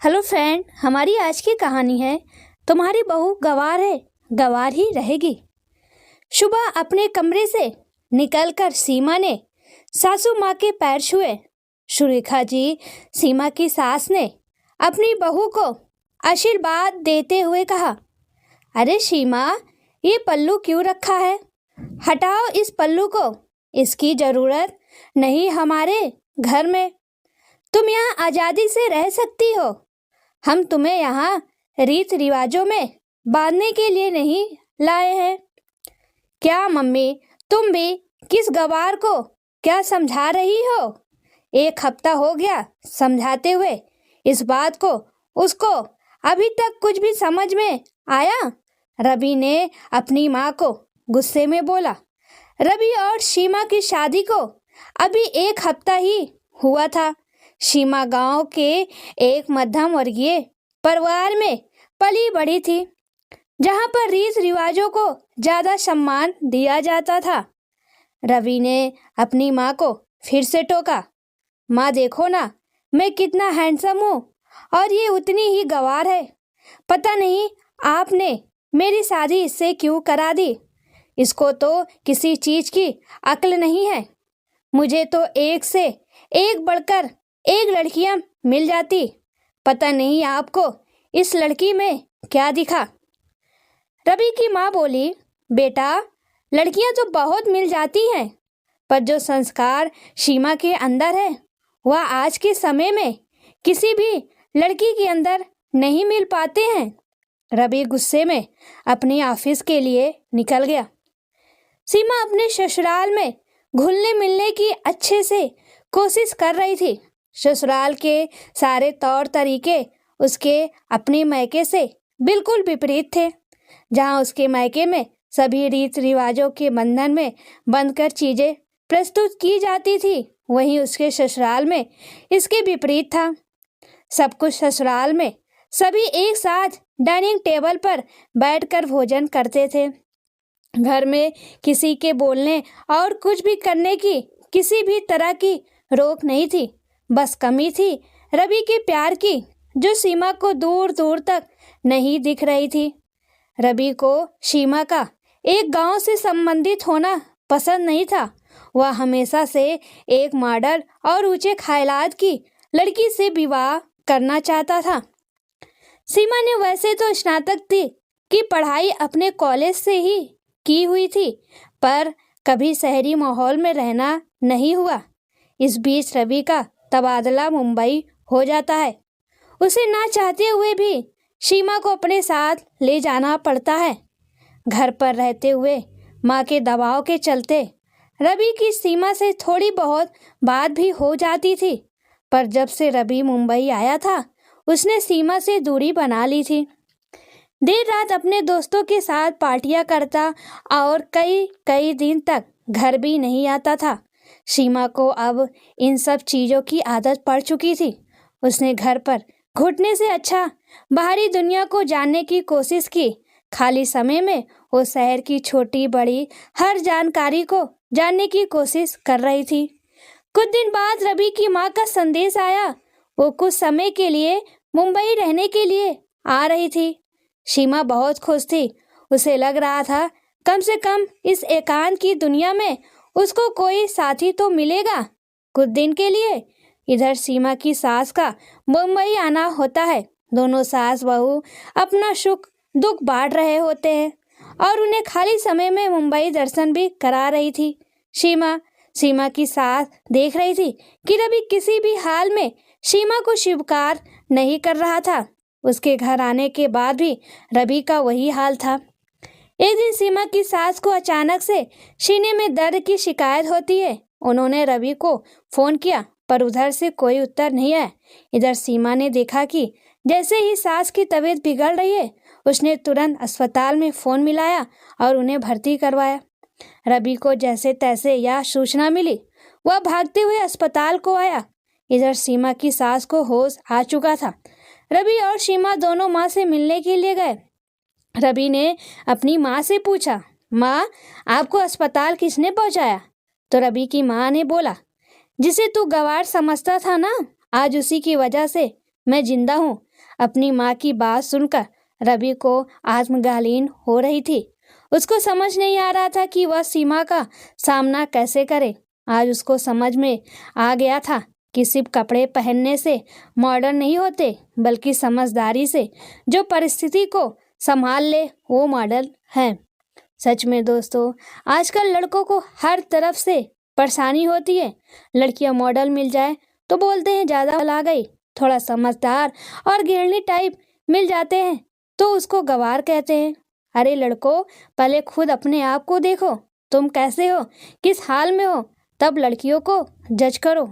Hello friend, हमारी आज की कहानी है तुम्हारी बहू गंवार है, गंवार ही रहेगी। सुबह अपने कमरे से निकलकर सीमा ने सासू माँ के पैर छुए। सुरेखा जी, सीमा की सास ने अपनी बहू को आशीर्वाद देते हुए कहा, अरे सीमा, ये पल्लू क्यों रखा है? हटाओ इस पल्लू को, इसकी जरूरत नहीं हमारे घर में। तुम यहाँ आज़ादी से रह सकती हो। हम तुम्हें यहाँ रीत रिवाजों में बांधने के लिए नहीं लाए हैं। क्या मम्मी, तुम भी किस गवार को क्या समझा रही हो? 1 हफ्ता हो गया समझाते हुए इस बात को उसको, अभी तक कुछ भी समझ में आया? रवि ने अपनी माँ को गुस्से में बोला। रवि और सीमा की शादी को अभी 1 हफ्ता ही हुआ था। सीमा गांव के एक मध्यम वर्गीय परिवार में पली बड़ी थी, जहां पर रीत रिवाजों को ज्यादा सम्मान दिया जाता था। रवि ने अपनी माँ को फिर से टोका, माँ देखो ना, मैं कितना हैंडसम हूँ और ये उतनी ही गंवार है। पता नहीं आपने मेरी शादी इससे क्यों करा दी। इसको तो किसी चीज की अक्ल नहीं है। मुझे तो एक से एक बढ़कर एक लड़कियां मिल जाती। पता नहीं आपको इस लड़की में क्या दिखा। रवि की माँ बोली, बेटा, लड़कियां तो बहुत मिल जाती हैं, पर जो संस्कार सीमा के अंदर है वह आज के समय में किसी भी लड़की के अंदर नहीं मिल पाते हैं। रवि गुस्से में अपने ऑफिस के लिए निकल गया। सीमा अपने ससुराल में घुलने मिलने की अच्छे से कोशिश कर रही थी। ससुराल के सारे तौर तरीके उसके अपने मायके से बिल्कुल विपरीत थे। जहां उसके मायके में सभी रीत रिवाजों के बंधन में बंधकर चीजें प्रस्तुत की जाती थी, वहीं उसके ससुराल में इसके विपरीत था। सब कुछ ससुराल में सभी एक साथ डाइनिंग टेबल पर बैठकर भोजन करते थे। घर में किसी के बोलने और कुछ भी करने की किसी भी तरह की रोक नहीं थी। बस कमी थी रवि के प्यार की, जो सीमा को दूर दूर तक नहीं दिख रही थी। रवि को सीमा का एक गांव से संबंधित होना पसंद नहीं था। वह हमेशा से एक मॉडल और ऊंचे ख्यालात की लड़की से विवाह करना चाहता था। सीमा ने वैसे तो स्नातक की पढ़ाई अपने कॉलेज से ही की हुई थी, पर कभी शहरी माहौल में रहना नहीं हुआ। इस बीच रवि का तबादला मुंबई हो जाता है। उसे ना चाहते हुए भी सीमा को अपने साथ ले जाना पड़ता है। घर पर रहते हुए माँ के दबाव के चलते रवि की सीमा से थोड़ी बहुत बात भी हो जाती थी, पर जब से रवि मुंबई आया था उसने सीमा से दूरी बना ली थी। देर रात अपने दोस्तों के साथ पार्टियां करता और कई दिन तक घर भी नहीं आता था। सीमा को अब इन सब चीज़ों की आदत पड़ चुकी थी। उसने घर पर घुटने से अच्छा बाहरी दुनिया को जानने की कोशिश की। खाली समय में वो शहर की छोटी बड़ी हर जानकारी को जानने की कोशिश कर रही थी। कुछ दिन बाद रवि की माँ का संदेश आया। वो कुछ समय के लिए मुंबई रहने के लिए आ रही थी। सीमा बहुत खुश थी। उसे लग रहा था कम से कम इस एकांत की दुनिया में उसको कोई साथी तो मिलेगा कुछ दिन के लिए। इधर सीमा की सास का मुंबई आना होता है। दोनों सास बहू अपना सुख दुख बांट रहे होते हैं और उन्हें खाली समय में मुंबई दर्शन भी करा रही थी। सीमा की सास देख रही थी कि रवि किसी भी हाल में सीमा को स्वीकार नहीं कर रहा था। उसके घर आने के बाद भी रवि का वही हाल था। एक दिन सीमा की सास को अचानक से सीने में दर्द की शिकायत होती है। उन्होंने रवि को फोन किया, पर उधर से कोई उत्तर नहीं आया। इधर सीमा ने देखा कि जैसे ही सास की तबीयत बिगड़ रही है, उसने तुरंत अस्पताल में फोन मिलाया और उन्हें भर्ती करवाया। रवि को जैसे तैसे यह सूचना मिली, वह भागते हुए अस्पताल को आया। इधर सीमा की सास को होश आ चुका था। रवि और सीमा दोनों माँ से मिलने के लिए गए। रवि ने अपनी माँ से पूछा, माँ, आपको अस्पताल किसने पहुँचाया? तो रवि की माँ ने बोला, जिसे तू गंवार समझता था ना, आज उसी की वजह से मैं जिंदा हूँ। अपनी माँ की बात सुनकर रवि को आत्मग्लानि हो रही थी। उसको समझ नहीं आ रहा था कि वह सीमा का सामना कैसे करे। आज उसको समझ में आ गया था कि सिर्फ कपड़े पहनने से मॉडर्न नहीं होते, बल्कि समझदारी से जो परिस्थिति को संभाल ले वो मॉडल है। सच में दोस्तों, आजकल लड़कों को हर तरफ से परेशानी होती है। लड़कियां मॉडल मिल जाए तो बोलते हैं ज़्यादा ला गई, थोड़ा समझदार और गृहिणी टाइप मिल जाते हैं तो उसको गंवार कहते हैं। अरे लड़कों, पहले खुद अपने आप को देखो, तुम कैसे हो, किस हाल में हो, तब लड़कियों को जज करो।